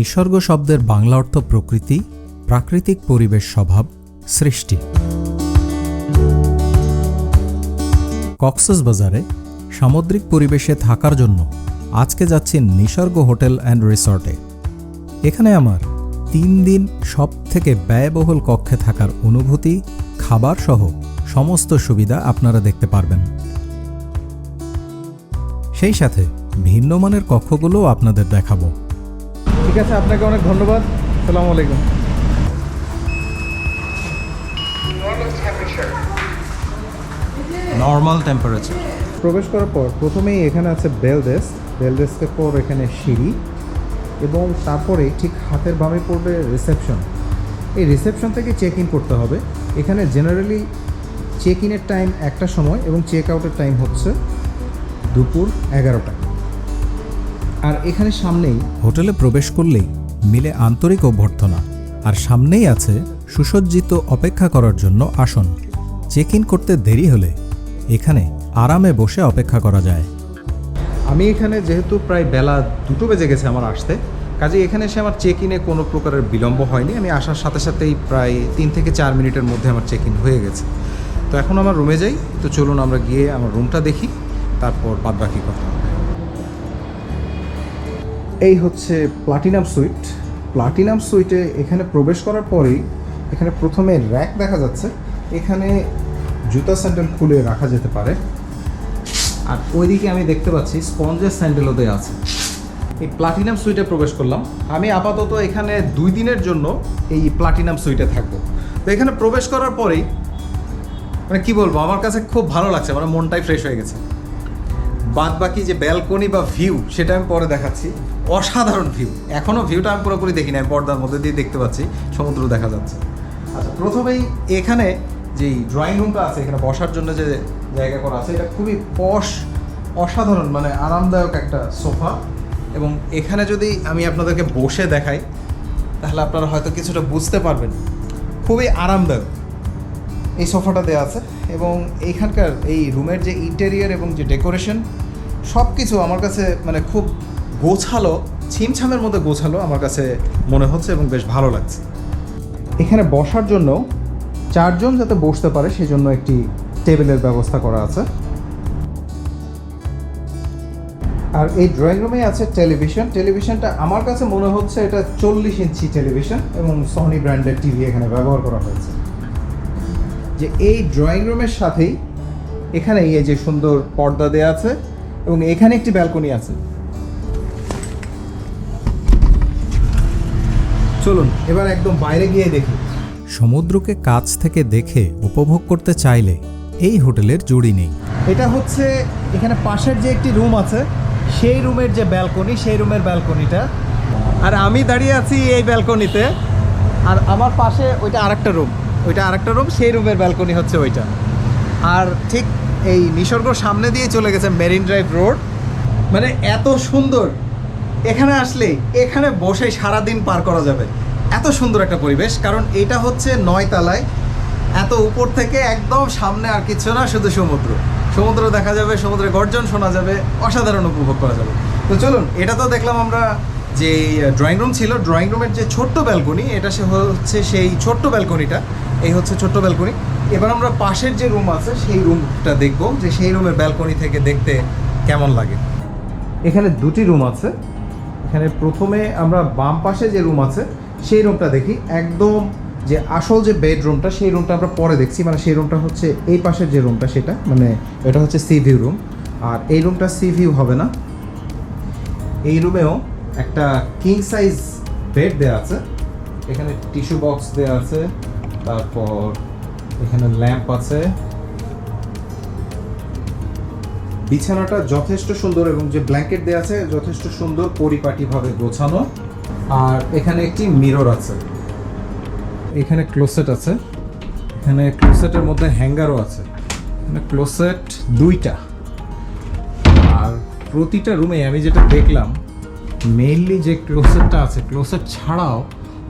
নিসর্গ শব্দের বাংলা অর্থ প্রকৃতি, প্রাকৃতিক পরিবেশ, স্বভাব, সৃষ্টি। কক্সবাজারে সামুদ্রিক পরিবেশে থাকার জন্য আজকে যাচ্ছি নিসর্গ হোটেল অ্যান্ড রিসর্টে। এখানে আমার 3 দিন সবথেকে ব্যয়বহুল কক্ষে থাকার অনুভূতি, খাবার সহ সমস্ত সুবিধা আপনারা দেখতে পারবেন। সেই সাথে ভিন্ন মানের কক্ষগুলোও আপনাদের দেখাবো। ঠিক আছে, আপনাকে অনেক ধন্যবাদ। আসসালামু আলাইকুম। Normal temperature. প্রবেশ করার পর প্রথমেই এখানে আছে বেল ডেস্কের পর এখানে সিঁড়ি এবং তারপরে ঠিক হাতের বামে পড়বে রিসেপশন। এই রিসেপশন থেকে চেক ইন করতে হবে। এখানে জেনারেলি চেক ইনের টাইম 1টার সময় এবং চেক আউটের টাইম হচ্ছে দুপুর 11টা। আর এখানে সামনেই হোটেলে প্রবেশ করলেই মিলে আন্তরিক অভ্যর্থনা, আর সামনেই আছে সুসজ্জিত অপেক্ষা করার জন্য আসন। চেক ইন করতে দেরি হলে এখানে আরামে বসে অপেক্ষা করা যায়। আমি এখানে যেহেতু প্রায় বেলা 2টো বেজে গেছে আমার আসতে, কাজে এখানে এসে আমার চেক ইনে কোনো প্রকারের বিলম্ব হয়নি। আমি আসার সাথে সাথেই প্রায় 3 থেকে 4 মিনিটের মধ্যে আমার চেক ইন হয়ে গেছে। তো এখন আমার রুমে যাই। তো চলুন আমরা গিয়ে আমার রুমটা দেখি, তারপর বাদবাকি কথা হবে। এই হচ্ছে প্লাটিনাম সুইট। প্লাটিনাম সুইটে এখানে প্রবেশ করার পরেই এখানে প্রথমে র্যাক দেখা যাচ্ছে। এখানে জুতা স্যান্ডেল খুলে রাখা যেতে পারে। আর ওইদিকে আমি দেখতে পাচ্ছি স্পঞ্জের স্যান্ডেলও দেওয়া আছে। এই প্লাটিনাম সুইটে প্রবেশ করলাম। আমি আপাতত এখানে 2 দিনের জন্য এই প্লাটিনাম সুইটে থাকবো। তো এখানে প্রবেশ করার পরেই মানে কি বলবো, আমার কাছে খুব ভালো লাগছে, মানে মনটাই ফ্রেশ হয়ে গেছে। বাদ বাকি যে ব্যালকনি বা ভিউ সেটা আমি পরে দেখাচ্ছি। অসাধারণ ভিউ। এখনও ভিউটা আমি পুরোপুরি দেখি না, আমি পর্দার মধ্যে দিয়ে দেখতে পাচ্ছি, সমুদ্র দেখা যাচ্ছে। আচ্ছা, প্রথমেই এখানে যেই ড্রয়িং রুমটা আছে, এখানে বসার জন্য যে জায়গা করা আছে, এটা খুবই পশ, অসাধারণ, মানে আরামদায়ক একটা সোফা। এবং এখানে যদি আমি আপনাদেরকে বসে দেখাই তাহলে আপনারা হয়তো কিছুটা বুঝতে পারবেন। খুবই আরামদায়ক এই সোফাটা দেওয়া আছে। এবং এইখানকার এই রুমের যে ইন্টেরিয়ার এবং যে ডেকোরেশন সব কিছু আমার কাছে মানে খুব গোছালো, ছিমছামের মধ্যে গোছালো আমার কাছে মনে হচ্ছে এবং বেশ ভালো লাগছে। এখানে বসার জন্য 4 জন যাতে বসতে পারে সেজন্য একটি টেবিলের ব্যবস্থা করা আছে। আর এই ড্রয়িং রুমে আছে টেলিভিশনটা আমার কাছে মনে হচ্ছে এটা 40 ইঞ্চি টেলিভিশন এবং সনি ব্র্যান্ডের টিভি এখানে ব্যবহার করা হয়েছে। যে এই ড্রয়িং রুমের সাথেই এখানে এই যে সুন্দর পর্দা দেওয়া আছে এবং এখানে একটি ব্যালকনি আছে। চলুন এবার একদম বাইরে গিয়ে দেখি। সমুদ্রকে কাছ থেকে দেখে উপভোগ করতে চাইলে এই হোটেলের জুড়ি নেই। এটা হচ্ছে এখানে পাশের যে একটি রুম আছে সেই রুমের যে ব্যালকনি, সেই রুমের ব্যালকনিটা। আর আমি দাঁড়িয়ে আছি এই ব্যালকনিতে। আর আমার পাশে ওইটা আরেকটা রুম, সেই রুমের ব্যালকনি হচ্ছে ওইটা। আর ঠিক এই নিসর্গ সামনে দিয়ে চলে গেছে মেরিন ড্রাইভ রোড। মানে এত সুন্দর, এখানে আসলে এখানে বসে সারাদিন পার করা যাবে। এত সুন্দর একটা পরিবেশ, কারণ এটা হচ্ছে 9 তলায়। এত উপর থেকে একদম সামনে আর কিছু না, শুধু সমুদ্র দেখা যাবে, সমুদ্রের গর্জন শোনা যাবে, অসাধারণ উপভোগ করা যাবে। তো চলুন, এটা তো দেখলাম আমরা যে ড্রয়িং রুম ছিল, ড্রয়িং রুমের যে ছোট্ট ব্যালকনি, এটা হচ্ছে সেই ছোট্ট ব্যালকনিটা। এই হচ্ছে ছোট্ট ব্যালকনি। এবার আমরা পাশের যে রুম আছে সেই রুমটা দেখব, যে সেই রুমের ব্যালকনি থেকে দেখতে কেমন লাগে। এখানে 2টি রুম আছে। এখানে প্রথমে আমরা বাম পাশে যে রুম আছে সেই রুমটা দেখি। একদম যে আসল যে বেডরুমটা, সেই রুমটা আমরা পরে দেখছি। মানে সেই রুমটা হচ্ছে এই পাশের যে রুমটা, সেটা মানে এটা হচ্ছে সি ভিউ রুম। আর এই রুমটা সি ভিউ হবে না। এই রুমেও একটা কিং সাইজ বেড দেওয়া আছে। এখানে টিস্যু বক্স দেওয়া আছে, তারপর এখানে ল্যাম্প আছে। বিছানাটা যথেষ্ট সুন্দর এবং যে ব্ল্যাঙ্কেট দেওয়া আছে যথেষ্ট সুন্দর, পরিপাটিভাবে গোছানো। আর এখানে একটি মিরর আছে। এখানে ক্লোসেট আছে। এখানে ক্লোসেটের মধ্যে হ্যাঙ্গারও আছে। এখানে ক্লোসেট 2টা। আর প্রতিটা রুমে আমি যেটা দেখলাম, মেইনলি যে ক্লোসেটটা আছে, ক্লোসেট ছাড়াও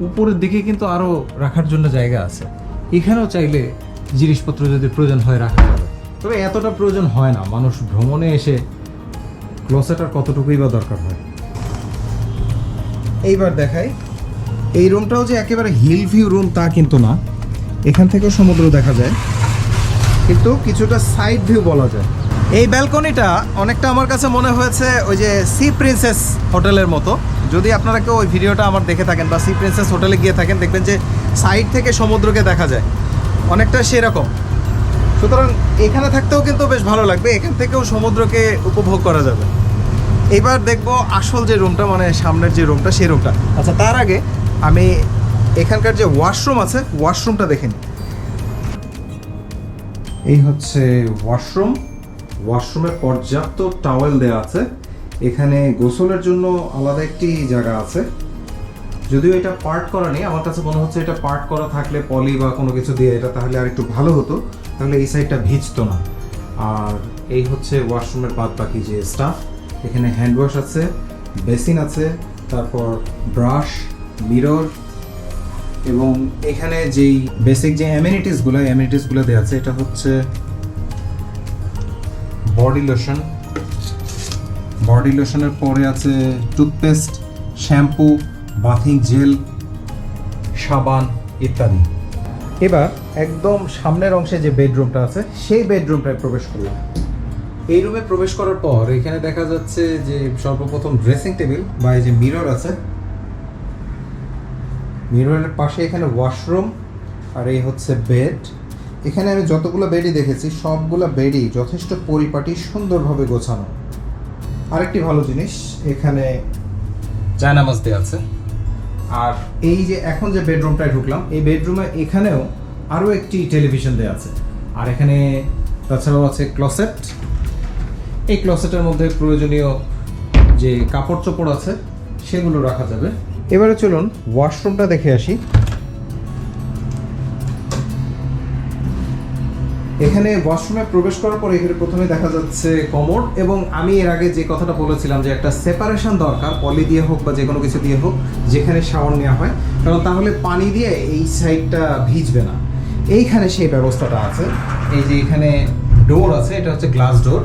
উপরের দিকে কিন্তু আরও রাখার জন্য জায়গা আছে। এখানেও চাইলে জিনিসপত্র যদি প্রয়োজন হয় রাখা যাবে, তবে এতটা প্রয়োজন হয় না। মানুষ ভ্রমণে এসে ক্লোসেট আর কতটুকুই বা দরকার হয়। এইবার দেখাই, এই রুমটাও যে একেবারে হিল ভিউ রুম তা কিন্তু না, এখান থেকেও সমুদ্র দেখা যায়, কিন্তু কিছুটা সাইড ভিউ বলা যায়। এই ব্যালকনিটা অনেকটা আমার কাছে মনে হয়েছে ওই যে সি প্রিন্সেস হোটেলের মতো। যদি আপনারা কেউ ওই ভিডিওটা আমার দেখে থাকেন বা সি প্রিন্সেস হোটেলে গিয়ে থাকেন, দেখবেন যে সাইড থেকে সমুদ্রকে দেখা যায়, অনেকটা সেরকম। সুতরাং এখানে থাকতেও কিন্তু বেশ ভালো লাগবে, এখান থেকেও সমুদ্রকে উপভোগ করা যাবে। এবার দেখব আসল যে রুমটা, মানে সামনের যে রুমটা, সেই রুমটা। আচ্ছা, তার আগে আমি এখানকার যে ওয়াশরুম আছে, ওয়াশরুমটা দেখে নিই। এই হচ্ছে ওয়াশরুম। ওয়াশরুমে পর্যাপ্ত টাওয়েল দেওয়া আছে। এখানে গোসলের জন্য আলাদা একটি জায়গা আছে, যদিও এটা পার্ট করা নেই। আমার কাছে মনে হচ্ছে এটা পার্ট করা থাকলে পলি বা কোনো কিছু দিয়ে এটা তাহলে আর একটু ভালো হতো, তাহলে এই সাইডটা ভিজতো না। আর এই হচ্ছে ওয়াশরুমের বাদ বাকি যে স্টাফ। এখানে হ্যান্ড ওয়াশ আছে, বেসিন আছে, তারপর ব্রাশ, মিরর, এবং এখানে যেই বেসিক যে অ্যামিনিটিসগুলো দেওয়া আছে, এটা হচ্ছে বডি লোশন। বডি লোশনের পরে আছে টুথপেস্ট, শ্যাম্পু, বাথিং জেল, সাবান ইত্যাদি। এবার একদম সামনের অংশে যে বেডরুমটা আছে, সেই বেডরুমটায় প্রবেশ করলাম। এই রুমে প্রবেশ করার পর এখানে দেখা যাচ্ছে যে সর্বপ্রথম ড্রেসিং টেবিল বা এই যে মিরর আছে, মিররের পাশে এখানে ওয়াশরুম, আর এই হচ্ছে বেড। এখানে আমি যতগুলো বেডই দেখেছি সবগুলো বেডই যথেষ্ট পরিপাটি, সুন্দরভাবে গোছানো। আরেকটি ভালো জিনিস, এখানে জায়নামাজ দেওয়া আছে। আর এই যে এখন যে বেডরুমটায় ঢুকলাম, এই বেডরুমে এখানেও আরও একটি টেলিভিশন দেওয়া আছে। আর এখানে তাছাড়াও আছে ক্লোসেট। এই ক্লোসেটের মধ্যে প্রয়োজনীয় যে কাপড় চোপড় আছে সেগুলো রাখা যাবে। এবারে চলুন ওয়াশরুমটা দেখে আসি। এখানে ওয়াশরুমে প্রবেশ করার পরে এখানে প্রথমে দেখা যাচ্ছে কমোড, এবং আমি এর আগে যে কথাটা বলেছিলাম যে একটা সেপারেশন দরকার, পলি দিয়ে হোক বা যে কোনো কিছু দিয়ে হোক, যেখানে শাওয়ার নেওয়া হয়, কারণ তাহলে পানি দিয়ে এই সাইডটা ভিজবে না। এইখানে সেই ব্যবস্থাটা আছে। এই যে এখানে ডোর আছে, এটা হচ্ছে গ্লাস ডোর।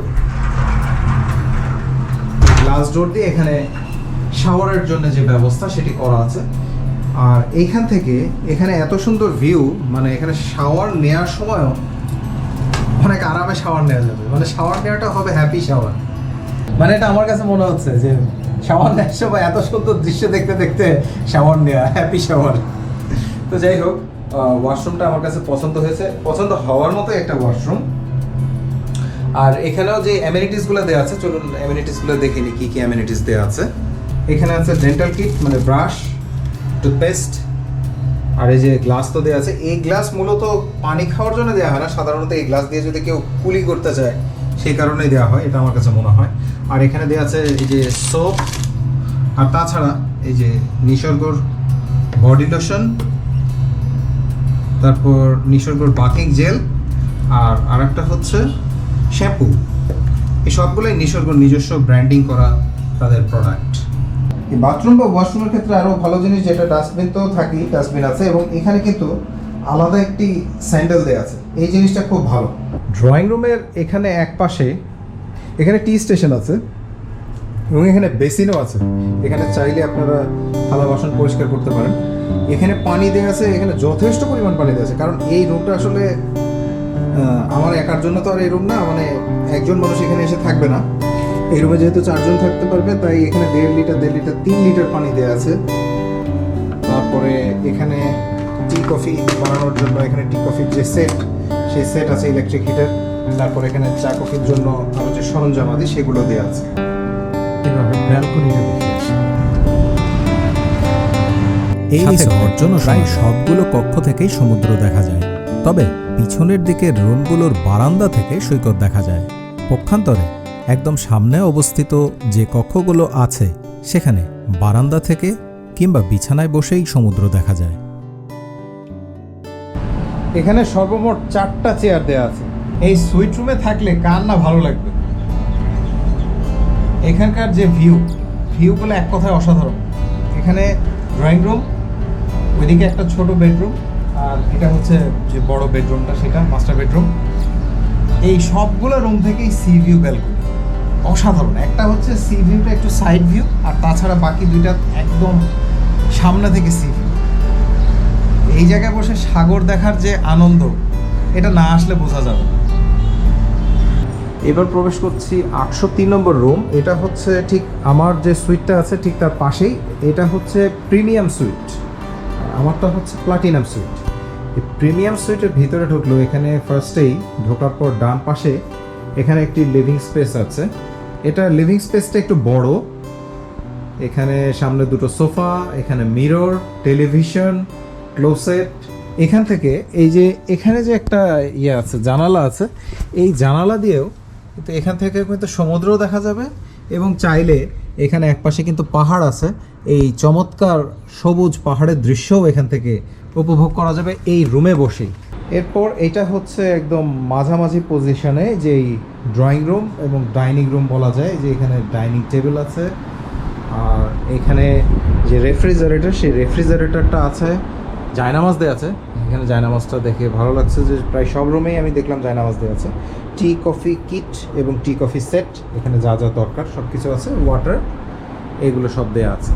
গ্লাস ডোর দিয়ে এখানে শাওয়ারের জন্য যে ব্যবস্থা সেটি করা আছে। আর এইখান থেকে এখানে এত সুন্দর ভিউ, মানে এখানে শাওয়ার নেওয়ার সময়ও অনেক আরামে শাওয়ার নেওয়া যাবে। মানে শাওয়ার নেওয়াটা হবে হ্যাপি শাওয়ার। মানে এটা আমার কাছে মনে হচ্ছে যে শাওয়ার নেওয়ার সময় এত সুন্দর দৃশ্য দেখতে দেখতে শাওয়ার নেওয়া, হ্যাপি শাওয়ার। তো যাই হোক, ওয়াশরুমটা আমার কাছে পছন্দ হয়েছে, পছন্দ হওয়ার মতো একটা ওয়াশরুম। আর এখানেও যে অ্যামিনিটিসগুলো দেওয়া আছে, চলুন অ্যামিনিটিসগুলো দেখে নিই কী কী অ্যামিনিটিস দেওয়া আছে। এখানে আছে ডেন্টাল কিট, মানে ব্রাশ, টুথপেস্ট, আর এই যে গ্লাস তো দেওয়া আছে। এই গ্লাস মূলত পানি খাওয়ার জন্য দেওয়া হয় না, সাধারণত এই গ্লাস দিয়ে যদি কেউ কুলি করতে চায় সেই কারণেই দেওয়া হয়, এটা আমার কাছে মনে হয়। আর এখানে দেওয়া আছে এই যে সোপ, আর তাছাড়া এই যে নিসর্গর বডি লোশন, তারপর নিসর্গর বাথিং জেল, আর আরেকটা হচ্ছে শ্যাম্পু। এই সবগুলোই নিসর্গর নিজস্ব ব্র্যান্ডিং করা তাদের প্রোডাক্ট। এই বাথরুম বা ওয়াশরুমের ক্ষেত্রে আরও ভালো জিনিস যেটা, ডাস্টবিন তো থাকেই, ডাস্টবিন আছে, এবং এখানে কিন্তু আলাদা একটি স্যান্ডেল দেওয়া আছে। এই জিনিসটা খুব ভালো। ড্রয়িং রুমের এখানে এক পাশে এখানে টি স্টেশন আছে, এবং এখানে বেসিনও আছে। এখানে চাইলে আপনারা থালা বাসন পরিষ্কার করতে পারেন। এখানে পানি দেওয়া আছে, এখানে যথেষ্ট পরিমাণ পানি দেওয়া আছে, কারণ এই রুমটা আসলে আমার একার জন্য তো আর এই রুম না, মানে একজন মানুষ এখানে এসে থাকবে না। এই রুমে যেহেতু 4 জন থাকতে পারবে, তাই এখানে 1.5 লিটার 3 লিটার পানি দেওয়া আছে। তারপরে এখানে টি কফি বানানোর জন্য এখানে টি কফির যে সেট, সেই সেট আছে, ইলেকট্রিক হিটার। তারপর এখানে চা কফির জন্য আরও যে সরঞ্জাম আছে সেগুলো দেওয়া আছে। এভাবে ব্যালকনিটা দেখে আসি। এই রিসর্ট জন্য প্রায় সবগুলো কক্ষ থেকেই সমুদ্র দেখা যায়, তবে পিছনের দিকের রুমগুলোর বারান্দা থেকে সৈকত দেখা যায়। পক্ষান্তরে একদম সামনে অবস্থিত যে কক্ষগুলো আছে সেখানে বারান্দা থেকে কিংবা বিছানায় বসেই সমুদ্র দেখা যায়। এখানে সর্বমোট 4টা চেয়ার দেওয়া আছে। এই সুইট রুমে থাকলে কার না ভালো লাগবে। এখানকার যে ভিউগুলো এক কথায় অসাধারণ। এখানে ড্রয়িং রুম, ওইদিকে একটা ছোট বেডরুম, আর এটা হচ্ছে যে বড় বেডরুমটা, সেটা মাস্টার বেডরুম। এই সবগুলো রুম থেকেই সি ভিউ ব্যালকনি অসাধারণ। একটা হচ্ছে সি ভিউটা একটু সাইড ভিউ, আর তাছাড়া বাকি দুইটা একদম সামনে থেকে সি ভিউ। এই জায়গায় বসে সাগর দেখার যে আনন্দ, এটা না আসলে বোঝা যাবে না। এবার প্রবেশ করছি 803 নম্বর রুম। এটা হচ্ছে ঠিক আমার যে সুইটটা আছে ঠিক তার পাশেই। এটা হচ্ছে প্রিমিয়াম সুইট, আমারটা হচ্ছে প্লাটিনাম সুইট। এই প্রিমিয়াম সুইটের ভিতরে ঢুকলো, এখানে ফার্স্টেই ঢোকার পর ডান পাশে এখানে একটি লিভিং স্পেস আছে। এটা লিভিং স্পেসটা একটু বড়। এখানে সামনে দুটো সোফা, এখানে মিরর, টেলিভিশন, ক্লোসেট। এখান থেকে এই যে এখানে যে একটা ইয়ে আছে, জানালা আছে, এই জানালা দিয়েও কিন্তু এখান থেকে কিন্তু সমুদ্রও দেখা যাবে এবং চাইলে এখানে একপাশে কিন্তু পাহাড় আছে, এই চমৎকার সবুজ পাহাড়ের দৃশ্যও এখান থেকে উপভোগ করা যাবে এই রুমে বসেই। এরপর এটা হচ্ছে একদম মাঝামাঝি পজিশনে যেই ড্রয়িং রুম এবং ডাইনিং রুম বলা যায়, যে এখানে ডাইনিং টেবিল আছে আর এখানে যে রেফ্রিজারেটর, সেই রেফ্রিজারেটরটা আছে, জায়নামাজ দেওয়া আছে। এখানে জায়নামাজটা দেখে ভালো লাগছে যে প্রায় সব রুমেই আমি দেখলাম জায়নামাজ দেওয়া আছে। টি কফি কিট এবং টি কফি সেট, এখানে যা যা দরকার সব কিছু আছে, ওয়াটার, এগুলো সব দেওয়া আছে।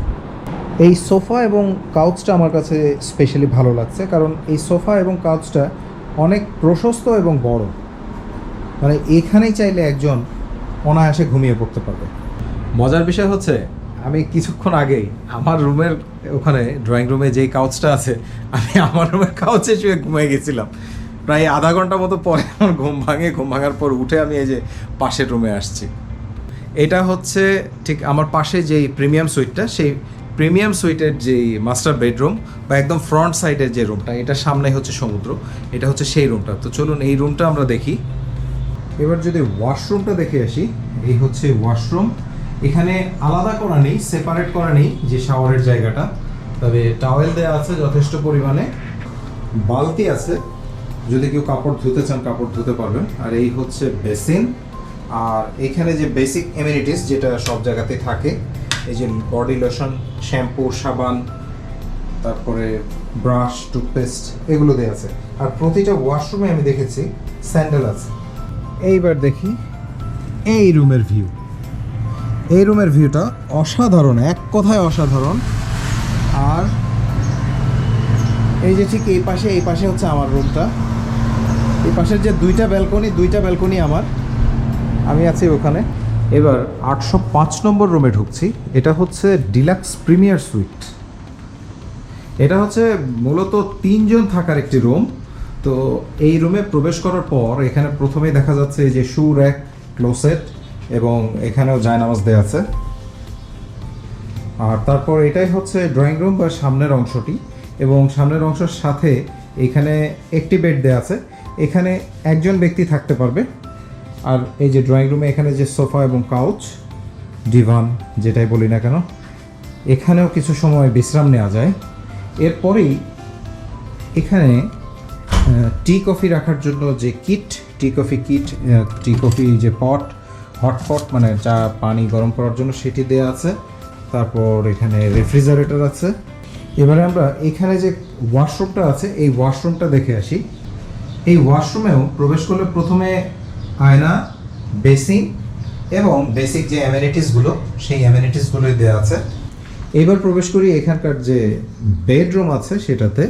এই সোফা এবং কাউচটা আমার কাছে স্পেশালি ভালো লাগছে, কারণ এই সোফা এবং কাউচটা অনেক প্রশস্ত এবং বড়, মানে এখানেই চাইলে একজন অনায়াসে ঘুমিয়ে পড়তে পারবে। মজার বিষয় হচ্ছে আমি কিছুক্ষণ আগেই আমার রুমের ওখানে ড্রয়িং রুমে যেই কাউচটা আছে, আমি আমার রুমের কাউচে শুয়ে ঘুমিয়ে গেছিলাম। প্রায় আধা ঘন্টা মতো পরে আমার ঘুম ভাঙে, ঘুম ভাঙার পর উঠে আমি এই যে পাশের রুমে আসছি। এটা হচ্ছে ঠিক আমার পাশে যেই প্রিমিয়াম সুইটটা, সেই প্রিমিয়াম সুইটের যেই মাস্টার বেডরুম বা একদম ফ্রন্ট সাইডের যে রুমটা, এটার সামনে হচ্ছে সমুদ্র, এটা হচ্ছে সেই রুমটা। তো চলুন এই রুমটা আমরা দেখি। এবার যদি ওয়াশরুমটা দেখে আসি, এই হচ্ছে ওয়াশরুম। এখানে আলাদা করা নেই, সেপারেট করা নেই যে শাওয়ারের জায়গাটা, তবে টাওয়েল দেওয়া আছে যথেষ্ট পরিমাণে, বালতি আছে, যদি কেউ কাপড় ধুতে চান কাপড় ধুতে পারবেন। আর এই হচ্ছে বেসিন। আর এখানে যে বেসিক এমিনিটিস যেটা সব জায়গাতেই থাকে, এই যে বডি লোশন, শ্যাম্পু, সাবান, তারপরে ব্রাশ, টুথপেস্ট, এগুলো দেওয়া আছে। আর প্রতিটা ওয়াশরুমে আমি দেখেছি স্যান্ডেল আছে। এইবার দেখি এই রুমের ভিউ। এই রুমের ভিউটা অসাধারণ, এক কথায় অসাধারণ। আর এই যে ঠিক এই পাশে হচ্ছে আমার রুমটা। এই পাশের যে দুইটা ব্যালকনি আমার, আমি আছি ওখানে। এবার 805 নম্বর রুমে ঢুকছি। এটা হচ্ছে ডিলাক্স প্রিমিয়ার সুইট। এটা হচ্ছে মূলত 3 জন থাকার একটি রুম। তো এই রুমে প্রবেশ করার পর এখানে প্রথমেই দেখা যাচ্ছে এই যে শু র্যাক, ক্লোসেট এবং এখানেও জায়নামাজ দেওয়া আছে। আর তারপর এটাই হচ্ছে ড্রয়িং রুম বা সামনের অংশটি, এবং সামনের অংশের সাথে এখানে একটি বেড দেওয়া আছে, এখানে একজন ব্যক্তি থাকতে পারবে। আর এই যে ড্রয়িং রুমে এখানে যে সোফা এবং কাউচ, ডিভান যেটাই বলি না কেন, এখানেও কিছু সময় বিশ্রাম নেওয়া যায়। এরপরেই এখানে টি কফি রাখার জন্য যে কিট, টি কফি যে পট, হট পট মানে চা পানি গরম করার জন্য, সেটি দেওয়া আছে। তারপর এখানে রেফ্রিজারেটর আছে। এবারে আমরা এখানে যে ওয়াশরুমটা আছে, এই ওয়াশরুমটা দেখে আসি। এই ওয়াশরুমেও প্রবেশ করলে প্রথমে আয়না, বেসিন এবং বেসিক যে অ্যামেনিটিসগুলো, সেই অ্যামেনিটিসগুলোই দেওয়া আছে। এবার প্রবেশ করি এখানকার যে বেডরুম আছে সেটাতে।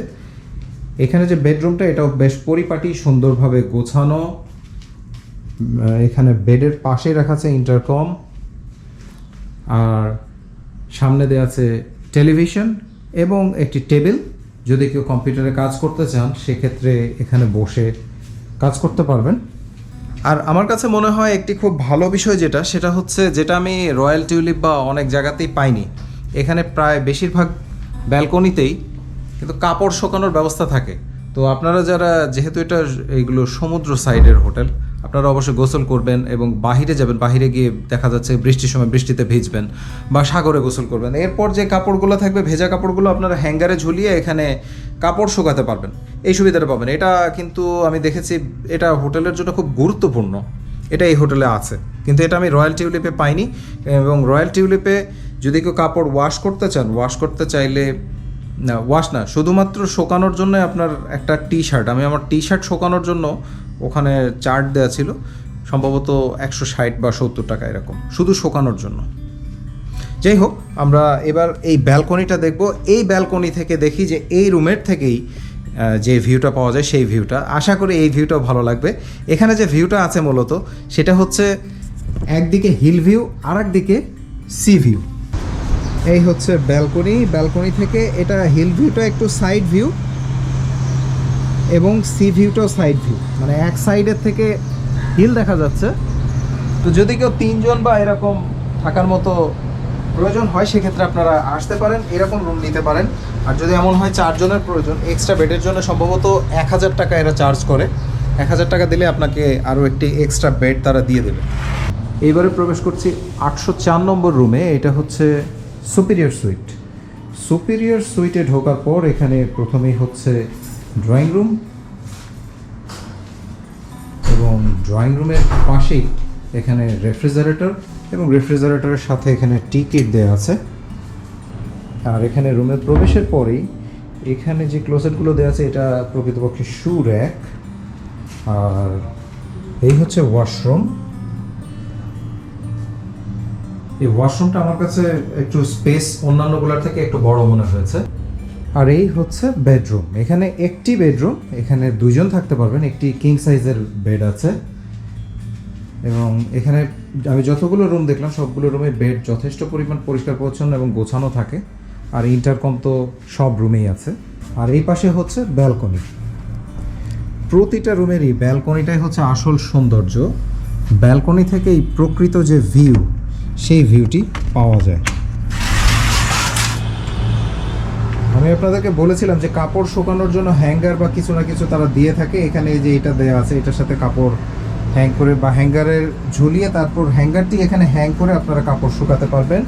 এখানে যে বেডরুমটা, এটাও বেশ পরিপাটি, সুন্দরভাবে গোছানো। এখানে বেডের পাশে রাখা আছে ইন্টারকম, আর সামনে দেওয়া আছে টেলিভিশন এবং একটি টেবিল। যদি কেউ কম্পিউটারে কাজ করতে চান সেক্ষেত্রে এখানে বসে কাজ করতে পারবেন। আর আমার কাছে মনে হয় একটি খুব ভালো বিষয় সেটা হচ্ছে, যেটা আমি রয়্যাল টিউলিপ বা অনেক জায়গাতেই পাইনি, এখানে প্রায় বেশিরভাগ ব্যালকনিতেই কিন্তু কাপড় শুকানোর ব্যবস্থা থাকে। তো আপনারা যারা, যেহেতু এটা এইগুলো সমুদ্র সাইডের হোটেল, আপনারা অবশ্যই গোসল করবেন এবং বাহিরে যাবেন, বাহিরে গিয়ে দেখা যাচ্ছে বৃষ্টির সময় বৃষ্টিতে ভিজবেন বা সাগরে গোসল করবেন। এরপর যে কাপড়গুলো থাকবে, ভেজা কাপড়গুলো আপনারা হ্যাঙ্গারে ঝুলিয়ে এখানে কাপড় শুকাতে পারবেন, এই সুবিধাটা পাবেন। এটা কিন্তু আমি দেখেছি এটা হোটেলের জন্য খুব গুরুত্বপূর্ণ, এটা এই হোটেলে আছে, কিন্তু এটা আমি রয়্যাল টিউলিপে পাইনি। এবং রয়্যাল টিউলিপে যদি কেউ কাপড় ওয়াশ করতে চাইলে ওয়াশ না, শুধুমাত্র শোকানোর জন্য আপনার একটা টি শার্ট, আমি আমার টি শার্ট শোকানোর জন্য ওখানে চার্ট দেওয়া ছিল, সম্ভবত 160 বা 70 টাকা এরকম, শুধু শোকানোর জন্য। যাই হোক, আমরা এবার এই ব্যালকনিটা দেখব। এই ব্যালকনি থেকে দেখি যে এই রুমের থেকেই যে ভিউটা পাওয়া যায় সেই ভিউটা, আশা করি এই ভিউটাও ভালো লাগবে। এখানে যে ভিউটা আছে মূলত সেটা হচ্ছে একদিকে হিল ভিউ আর একদিকে সি ভিউ। এই হচ্ছে ব্যালকনি থেকে এটা হিল ভিউটা একটু সাইড ভিউ এবং সি ভিউটাও সাইড ভিউ, মানে এক সাইডের থেকে হিল দেখা যাচ্ছে। তো যদি কেউ 3 জন বা এরকম থাকার মতো প্রয়োজন হয় সেক্ষেত্রে আপনারা আসতে পারেন, এরকম রুম নিতে পারেন। আর যদি এমন হয় 4 জনের প্রয়োজন, এক্সট্রা বেডের জন্য সম্ভবত 1000 টাকা এরা চার্জ করে। 1000 টাকা দিলে আপনাকে আরও একটি এক্সট্রা বেড তারা দিয়ে দেবে। এইবারে প্রবেশ করছি 804 নম্বর রুমে। এটা হচ্ছে সুপিরিয়র সুইট। সুপিরিয়র সুইটে ঢোকার পর এখানে প্রথমেই হচ্ছে ড্রয়িং রুম, এবং ড্রয়িং রুমের পাশেই এখানে রেফ্রিজারেটর, এবং রেফ্রিজারেটরের সাথে এখানে টি কিট দেওয়া আছে। আর এখানে রুমে প্রবেশের পরেই এখানে যে ক্লোজেটগুলো দেওয়া আছে এটা প্রকৃতপক্ষে শু র্যাক। আর এই হচ্ছে ওয়াশরুম। এই ওয়াশরুমটা আমার কাছে একটু স্পেস অন্যান্যগুলোর থেকে একটু বড় মনে হয়েছে। আর এই হচ্ছে বেডরুম। এখানে একটি বেডরুম, এখানে 2 জন থাকতে পারবেন, একটি কিং সাইজের বেড আছে। এবং এখানে আমি যতগুলো রুম দেখলাম সবগুলো রুমে বেড যথেষ্ট পরিমাণ পরিষ্কার পরিচ্ছন্ন এবং গোছানো থাকে। আর ইন্টারকম তো সব রুমেই আছে। আর এই পাশে হচ্ছে ব্যালকনি। প্রতিটা রুমেরই ব্যালকনিটাই হচ্ছে আসল সৌন্দর্য। ব্যালকনি থেকে এই প্রকৃত যে ভিউ, সেই ভিউটি পাওয়া যায়। আমি আপনাদেরকে বলেছিলাম যে কাপড় শুকানোর জন্য হ্যাঙ্গার বা কিছু না কিছু তারা দিয়ে থাকে। এখানে এই যে এটা দেওয়া আছে, এটার সাথে কাপড় হ্যাং করে বা হ্যাঙ্গারের ঝুলিয়ে তারপর হ্যাঙ্গারটি এখানে হ্যাং করে আপনারা কাপড় শুকাতে পারবেন।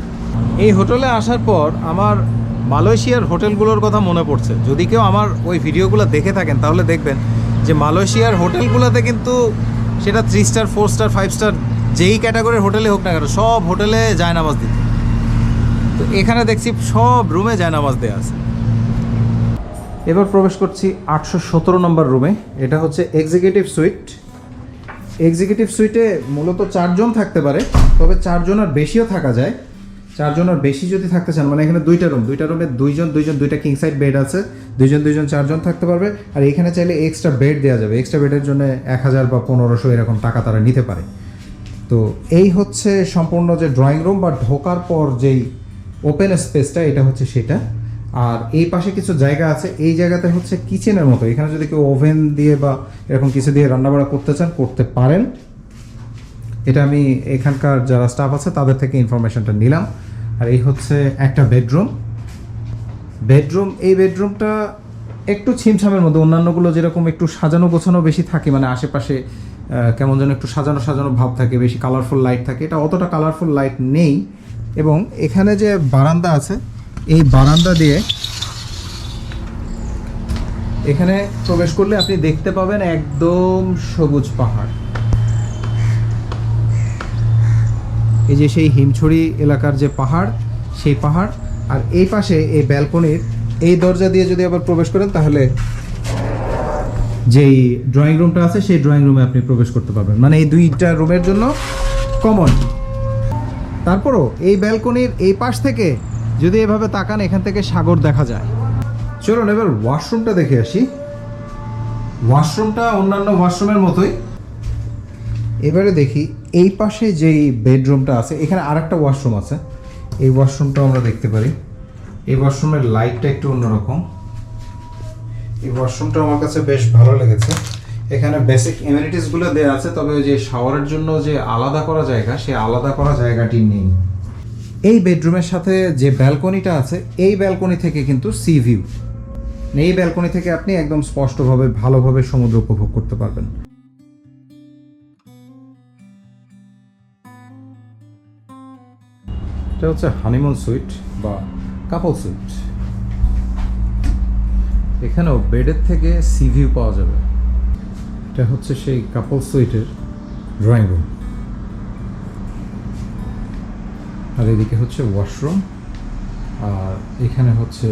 এই হোটেলে আসার পর আমার মালয়েশিয়ার হোটেলগুলোর কথা মনে পড়ছে। যদি কেউ আমার ওই ভিডিওগুলো দেখে থাকেন তাহলে দেখবেন যে মালয়েশিয়ার হোটেলগুলোতে কিন্তু সেটা 3 স্টার 4 স্টার 5 স্টার যেই ক্যাটাগরির হোটেলে হোক না কেন, সব হোটেলে জায়নামাজ দিত। তো এখানে দেখছি সব রুমে জায়নামাজ দেওয়া আছে। এবার প্রবেশ করছি 817 নম্বর রুমে। এটা হচ্ছে এক্সিকিউটিভ সুইট। এক্সিকিউটিভ সুইটে মূলত 4 জন থাকতে পারে, তবে 4 জনের বেশিও থাকা যায়। 4 জনের বেশি যদি থাকতে চান, মানে এখানে 2টা রুমে 2 জন 2টা কিং সাইড বেড আছে, 2 জন 4 জন থাকতে পারবে। আর এখানে চাইলে এক্সট্রা বেড দেওয়া যাবে। এক্সট্রা বেডের জন্য 1000 বা 1500 এরকম টাকা তারা নিতে পারে। তো এই হচ্ছে সম্পূর্ণ যে ড্রয়িং রুম বা ঢোকার পর যেই ওপেন স্পেসটা, এটা হচ্ছে সেটা। আর এই পাশে কিছু জায়গা আছে, এই জায়গাতে হচ্ছে কিচেনের মতো। এখানে যদি কেউ ওভেন দিয়ে বা এরকম কিছু দিয়ে রান্নাবাড়া করতে চান, করতে পারেন। এটা আমি এখানকার যারা স্টাফ আছে তাদের থেকে ইনফরমেশনটা নিলাম। আর এই হচ্ছে একটা বেডরুম। এই বেডরুমটা একটু ছিমছামের মধ্যে। অন্যান্যগুলো যেরকম একটু সাজানো গোছানো বেশি থাকে, মানে আশেপাশে কেমন যেন একটু সাজানো সাজানো ভাব থাকে, বেশি কালারফুল লাইট থাকে। এটা অতটা কালারফুল লাইট নেই। এবং এখানে যে বারান্দা আছে, এই বারান্দা দিয়ে এখানে প্রবেশ করলে আপনি দেখতে পাবেন একদম সবুজ পাহাড়। এই যে সেই হিমছড়ি এলাকার যে পাহাড়, সেই পাহাড়। আর এই পাশে এই ব্যালকনির এই দরজা দিয়ে যদি আবার প্রবেশ করেন তাহলে যেই ড্রয়িং রুমটা আছে সেই ড্রয়িং রুমে আপনি প্রবেশ করতে পারবেন, মানে এই 2টা রুমের জন্য কমন। তারপরও এই ব্যালকনির এই পাশ থেকে যদি এভাবে তাকান, এখান থেকে সাগর দেখা যায়। চলুন এবার ওয়াশরুমটা দেখে আসি। ওয়াশরুমটা অন্যান্য ওয়াশরুমের মতোই। এবারে দেখি এই পাশে যেই বেডরুমটা আছে, এখানে আরেকটা ওয়াশরুম আছে। এই ওয়াশরুমটাও আমরা দেখতে পারি। এই ওয়াশরুমের লাইটটা একটু অন্যরকম। এই ওয়াশরুমটা আমার কাছে বেশ ভালো লেগেছে। এখানে বেসিক এমিনিটিসগুলো দেওয়া আছে, তবে ওই যে শাওয়ারের জন্য যে আলাদা করা জায়গা, সেই আলাদা করা জায়গাটি নেই। এই বেডরুমের সাথে যে ব্যালকনিটা আছে, এই ব্যালকনি থেকে কিন্তু সি ভিউ। এই ব্যালকনি থেকে আপনি একদম স্পষ্টভাবে ভালোভাবে সমুদ্র উপভোগ করতে পারবেন। এটা হচ্ছে হানিমুন সুইট বা কাপল সুইট। এখানেও বেডের থেকে সি ভিউ পাওয়া যাবে। এটা হচ্ছে সেই কাপল সুইটের ড্রয়িং রুম। আর এদিকে হচ্ছে ওয়াশরুম, আর এখানে হচ্ছে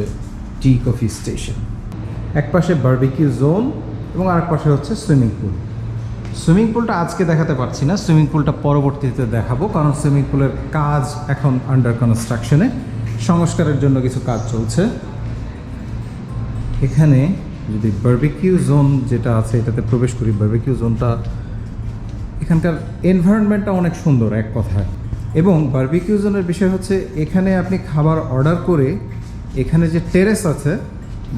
টি কফি স্টেশন। এক পাশে বারবিকিউ জোন এবং আরেক পাশে হচ্ছে সুইমিং পুল। সুইমিং পুলটা আজকে দেখাতে পারছি না, সুইমিং পুলটা পরবর্তীতে দেখাবো, কারণ সুইমিং পুলের কাজ এখন আন্ডার কনস্ট্রাকশনে, সংস্কারের জন্য কিছু কাজ চলছে। এখানে যদি বারবিকিউ জোন যেটা আছে এটাতে প্রবেশ করি, বারবিকিউ জোনটা এখানকার এনভায়রনমেন্টটা অনেক সুন্দর এক কথায়। এবং বারবিকিউ জোনের বিষয় হচ্ছে এখানে আপনি খাবার অর্ডার করে এখানে যে টেরেস আছে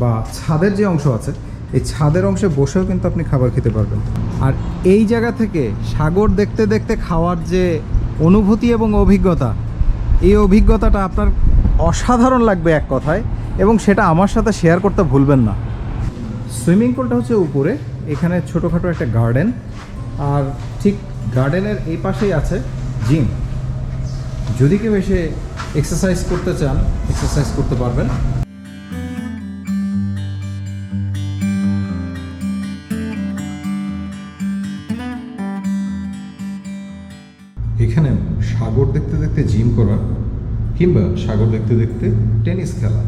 বা ছাদের যে অংশ আছে, এই ছাদের অংশে বসেও কিন্তু আপনি খাবার খেতে পারবেন। আর এই জায়গা থেকে সাগর দেখতে দেখতে খাওয়ার যে অনুভূতি এবং অভিজ্ঞতা, এই অভিজ্ঞতাটা আপনার অসাধারণ লাগবে এক কথায়, এবং সেটা আমার সাথে শেয়ার করতে ভুলবেন না। সুইমিং পুলটা হচ্ছে উপরে, এখানে ছোটোখাটো একটা গার্ডেন, আর ঠিক গার্ডেনের এই পাশেই আছে জিম। যদি কেউ এসে এক্সারসাইজ করতে চান, এক্সারসাইজ করতে পারবেন। এখানে সাগর দেখতে দেখতে জিম করা কিংবা সাগর দেখতে দেখতে টেনিস খেলা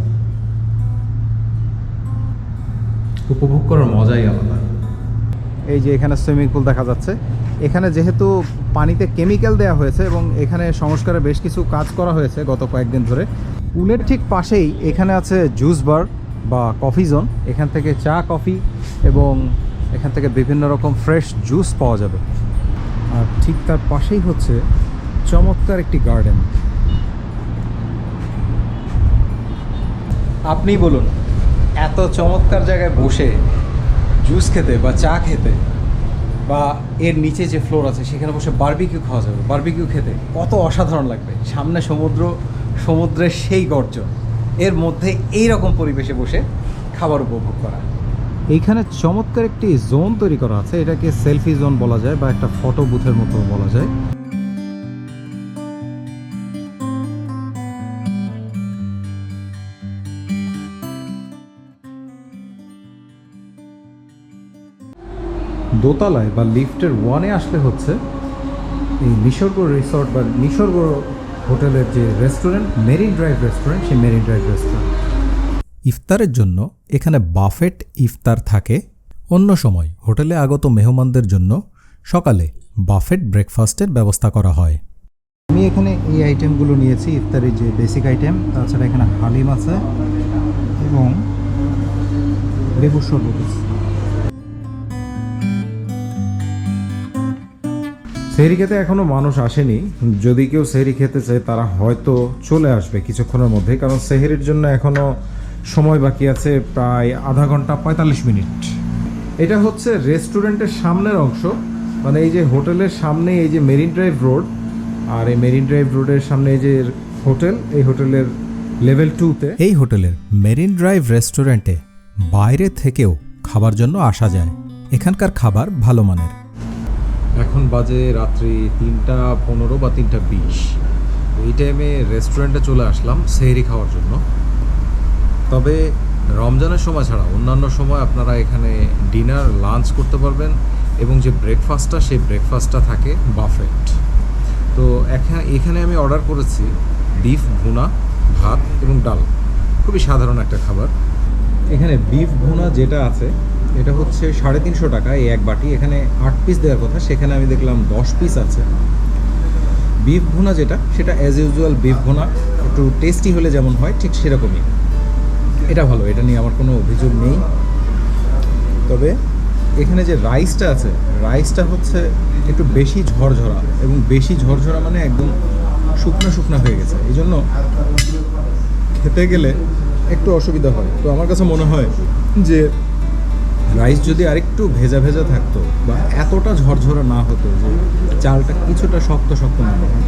উপভোগ করার মজাই আলাদা। এই যে এখানে সুইমিং পুল দেখা যাচ্ছে, এখানে যেহেতু পানিতে কেমিক্যাল দেওয়া হয়েছে এবং এখানে সংস্কারে বেশ কিছু কাজ করা হয়েছে গত কয়েকদিন ধরে। পুলের ঠিক পাশেই এখানে আছে জুস বার বা কফি জোন, এখান থেকে চা, কফি এবং এখান থেকে বিভিন্ন রকম ফ্রেশ জুস পাওয়া যাবে। আর ঠিক তার পাশেই হচ্ছে চমৎকার একটি গার্ডেন। আপনি বলুন, এত চমৎকার জায়গায় বসে জুস খেতে বা চা খেতে, বা এর নিচে যে ফ্লোর আছে সেখানে বসে বারবিকিউ খাওয়া যাবে, বারবিকিউ খেতে কত অসাধারণ লাগবে। সামনে সমুদ্র, সমুদ্রের সেই গর্জন, এর মধ্যে এই রকম পরিবেশে বসে খাবার উপভোগ করা। এইখানে চমৎকার একটি জোন তৈরি করা আছে, এটাকে সেলফি জোন বলা যায় বা একটা ফটো বুথের মতো বলা যায়। দোতলায় বা লিফটের 1-এ আসলে হচ্ছে এই নিসর্গ রিসর্ট বা নিসর্গ হোটেলের যে রেস্টুরেন্ট, মেরিন ড্রাইভ রেস্টুরেন্ট, সেই মেরিন ড্রাইভ রেস্টুরেন্ট। ইফতারের জন্য এখানে বাফেট ইফতার থাকে। অন্য সময় হোটেলে আগত মেহমানদের জন্য সকালে বাফেট ব্রেকফাস্টের ব্যবস্থা করা হয়। আমি এখানে এই আইটেমগুলো নিয়েছি, ইফতারের যে বেসিক আইটেম, তাছাড়া এখানে হালিম আছে এবং লেবুর শরবত আছে। সেহরি খেতে এখনও মানুষ আসেনি, যদি কেউ সেহরি খেতে চায় তারা হয়তো চলে আসবে কিছুক্ষণের মধ্যে, কারণ সেহরির জন্য এখনও সময় বাকি আছে প্রায় আধা ঘন্টা 45 মিনিট। এটা হচ্ছে রেস্টুরেন্টের সামনের অংশ, মানে এই যে হোটেলের সামনে এই যে মেরিন ড্রাইভ রোড, আর এই মেরিন ড্রাইভ রোডের সামনে এই যে হোটেল, এই হোটেলের লেভেল 2-তে। এই হোটেলের মেরিন ড্রাইভ রেস্টুরেন্টে বাইরে থেকেও খাবার জন্য আসা যায়। এখানকার খাবার ভালো মানের। এখন বাজে রাত্রি 3:15 বা 3:20। এই টাইমে রেস্টুরেন্টে চলে আসলাম সেহরি খাওয়ার জন্য। তবে রমজানের সময় ছাড়া অন্যান্য সময় আপনারা এখানে ডিনার, লাঞ্চ করতে পারবেন, এবং যে ব্রেকফাস্টটা, সেই ব্রেকফাস্টটা থাকে বাফেট। তো এখানে আমি অর্ডার করেছি বিফ ভুনা, ভাত এবং ডাল, খুবই সাধারণ একটা খাবার। এখানে বিফ ভুনা যেটা আছে এটা হচ্ছে 350 টাকা এই এক বাটি। এখানে 8 পিস দেওয়ার কথা, সেখানে আমি দেখলাম 10 পিস আছে। বিফ ভুনা যেটা, সেটা অ্যাজ ইউজুয়াল বিফ ভুনা, একটু টেস্টি হলে যেমন হয় ঠিক সেরকমই। এটা ভালো, এটা নিয়ে আমার কোনো অভিযোগ নেই। তবে এখানে যে রাইসটা আছে, রাইসটা হচ্ছে একটু বেশি ঝরঝরা, এবং বেশি ঝরঝরা মানে একদম শুকনো শুকনো হয়ে গেছে, এই জন্য খেতে গেলে একটু অসুবিধা হয়। তো আমার কাছে মনে হয় যে রাইস যদি আরেকটু ভেজা ভেজা থাকতো বা এতটা ঝরঝরা না হতো, যে চালটা কিছুটা শক্ত শক্ত মনে হয়,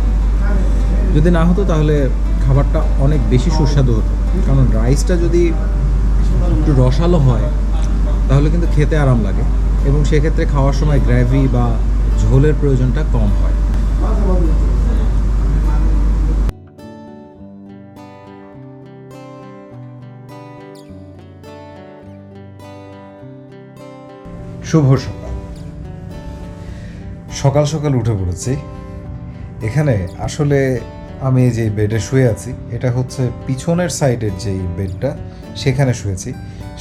যদি না হতো তাহলে খাবারটা অনেক বেশি সুস্বাদু হতো। কারণ রাইসটা যদি একটু রসালো হয় তাহলে কিন্তু খেতে আরাম লাগে, এবং সেক্ষেত্রে খাওয়ার সময় গ্রেভি বা ঝোলের প্রয়োজনটা কম হয়। শুভ সকাল, সকাল সকাল উঠে পড়েছি। এখানে আসলে আমি যে বেডে শুয়ে আছি, এটা হচ্ছে পিছনের সাইডের যেই বেডটা, সেখানে শুয়েছি।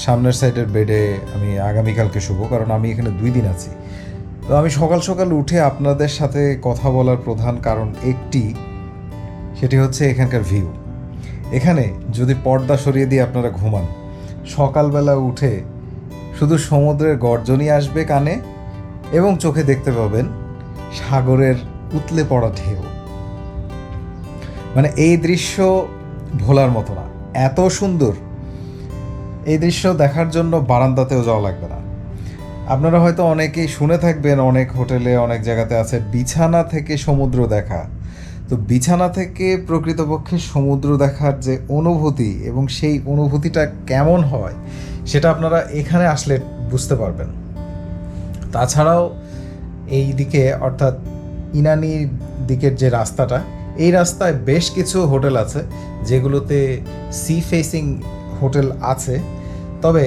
সামনের সাইডের বেডে আমি আগামীকালকে শুবো, কারণ আমি এখানে 2 দিন আছি। তো তো আমি সকাল সকাল উঠে আপনাদের সাথে কথা বলার প্রধান কারণ একটি, সেটি হচ্ছে এখানকার ভিউ। এখানে যদি পর্দা সরিয়ে দিয়ে আপনারা ঘুমান, সকালবেলা উঠে শুধু সমুদ্রের গর্জনই আসবে কানে এবং চোখে দেখতে পাবেন সাগরের উতলে পড়া ঢেউ। মানে এই দৃশ্য ভোলার মতো না, এত সুন্দর। এই দৃশ্য দেখার জন্য বারান্দাতেও যাওয়া লাগবে না। আপনারা হয়তো অনেকেই শুনে থাকবেন, অনেক হোটেলে অনেক জায়গাতে আছে বিছানা থেকে সমুদ্র দেখা। তো বিছানা থেকে প্রকৃতপক্ষে সমুদ্র দেখার যে অনুভূতি এবং সেই অনুভূতিটা কেমন হয় সেটা আপনারা এখানে আসলে বুঝতে পারবেন। তাছাড়াও এই দিকে অর্থাৎ ইনানির দিকের যে রাস্তাটা, এই রাস্তায় বেশ কিছু হোটেল আছে যেগুলোতে সি ফেসিং হোটেল আছে। তবে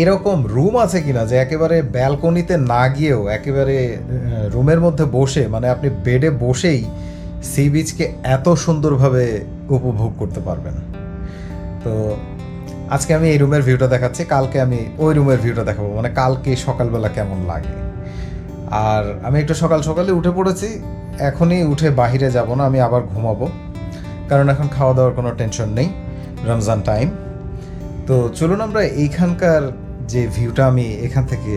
এরকম রুম আছে কিনা যে একেবারে ব্যালকনিতে না গিয়েও একেবারে রুমের মধ্যে বসে, মানে আপনি বেডে বসেই সি বিচকে এত সুন্দরভাবে উপভোগ করতে পারবেন। তো আজকে আমি এই রুমের ভিউটা দেখাচ্ছি, কালকে আমি ওই রুমের ভিউটা দেখাবো, মানে কালকে সকালবেলা কেমন লাগে। আর আমি একটু সকাল সকালে উঠে পড়েছি, এখনই উঠে বাহিরে যাব না, আমি আবার ঘুমাবো, কারণ এখন খাওয়া দাওয়ার কোনো টেনশন নেই, রমজান টাইম। তো চলুন আমরা এইখানকার যে ভিউটা আমি এখান থেকে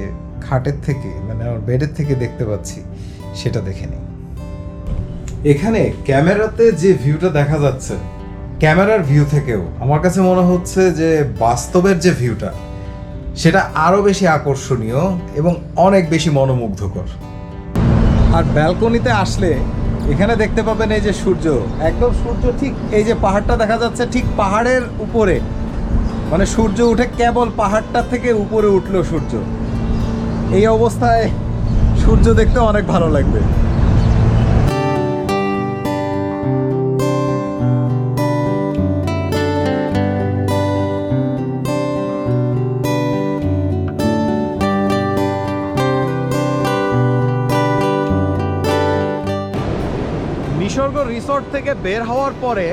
খাটের থেকে, মানে আমার বেডের থেকে দেখতে পাচ্ছি, সেটা দেখে নিই। এখানে ক্যামেরাতে যে ভিউটা দেখা যাচ্ছে, ক্যামেরার ভিউ থেকেও আমার কাছে মনে হচ্ছে যে বাস্তবের যে ভিউটা সেটা আরও বেশি আকর্ষণীয় এবং অনেক বেশি মনোমুগ্ধকর। আর ব্যালকনিতে আসলে এখানে দেখতে পাবেন এই যে সূর্য, একদম সূর্য ঠিক এই যে পাহাড়টা দেখা যাচ্ছে ঠিক পাহাড়ের উপরে, মানে সূর্য উঠে কেবল পাহাড়টা থেকে উপরে উঠলো সূর্য। এই অবস্থায় সূর্য দেখতে অনেক ভালো লাগবে। নিসর্গ রিসর্ট থেকে বের হওয়ার পরে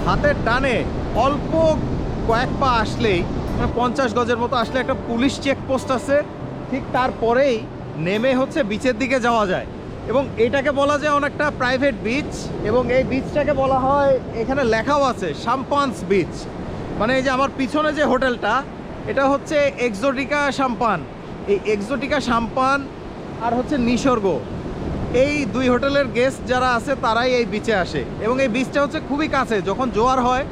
হাতের ডানে অল্প কয়েক পা আসলেই, মানে 50 গজের মতো আসলে একটা পুলিশ চেকপোস্ট আছে। ঠিক তারপরেই নেমে হচ্ছে বিচের দিকে যাওয়া যায়, এবং এটাকে বলা যায় অনেকটা প্রাইভেট বিচ। এবং এই বিচটাকে বলা হয়, এখানে লেখাও আছে শাম্পানস বিচ। মানে এই যে আমার পিছনে যে হোটেলটা, এটা হচ্ছে এক্সোটিকা শাম্পান। এই এক্সোটিকা শাম্পান আর হচ্ছে নিসর্গ, এই দুই হোটেলের গেস্ট যারা আছে তারাই এই বিচে আসে। এবং এই বিচটা হচ্ছে খুবই কাছে, যখন জোয়ার হয়,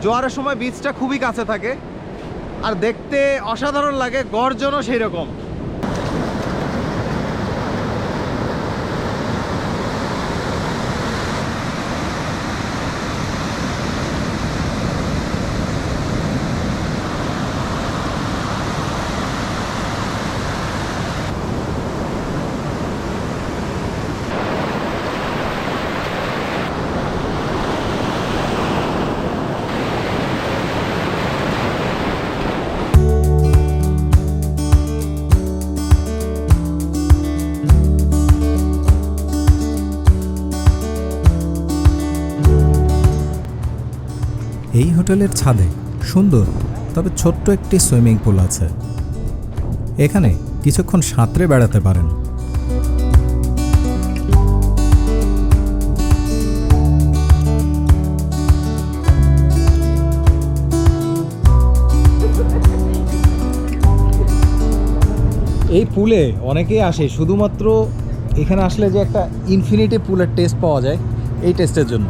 জোয়ারের সময় বিচটা খুবই কাছে থাকে, আর দেখতে অসাধারণ লাগে, গর্জনও সেই রকম। এই হোটেলের ছাদে সুন্দর তবে ছোট্ট একটি সুইমিং পুল আছে। এখানে কিছুক্ষণ সাঁতরে বেড়াতে পারেন। এই পুলে অনেকেই আসে শুধুমাত্র এখানে আসলে যে একটা ইনফিনিটি পুলের টেস্ট পাওয়া যায়, এই টেস্টের জন্য।